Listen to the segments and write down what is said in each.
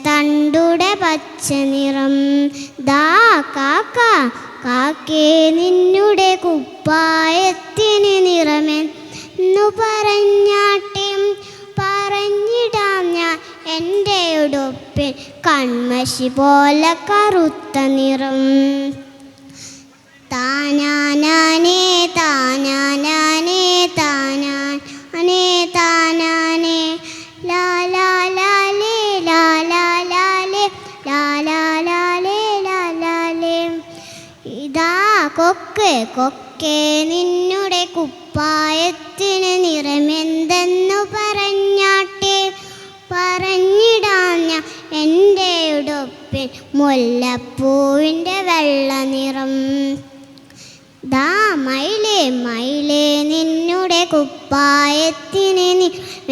തണ്ടുടെ പച്ച നിറം. ദാ കാക്ക കാക്കേ നിന്നുടെ കുപ്പായത്തിന് നിറമെന്നു പറഞ്ഞാട്ടെ, പറഞ്ഞിടാം ഞാൻ എൻ്റെ ഉടുപ്പിൽ കൺമഷി പോലെ കറുത്ത നിറം. താനാനാനേ താനാനാനേ താനാനാനേ താനാനേ ലാ ലാ ലാലേ ലാ ലാ ലാലേ ലാ ലാ ലാലേ ലാ ലാലേ. ഇതാ കൊക്ക് കൊക്കേ നിന്നുടെ കുപ്പായത്തിന് നിറമെന്തെന്നു പറഞ്ഞാട്ടെ, പറഞ്ഞിടാം ഞാൻ എൻ്റെ ഉടുപ്പിൽ മുല്ലപ്പൂവിൻ്റെ വെള്ള നിറം. ദാ മയിലേ മയിലേ നിന്നുടെ കുപ്പായത്തിന്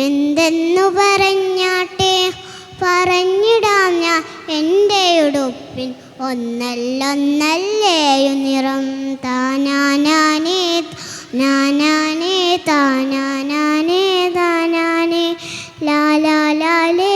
എന്തെന്നു പറഞ്ഞാട്ടെ, പറഞ്ഞിടാം ഞാൻ എൻ്റെ ഉടുപ്പിൻ ഒന്നല്ലൊന്നല്ലേയു നിറം. താനാനാനേ താനാനാനേ താനാനാനേ താനാനേ ലാ ലാ ലാലേ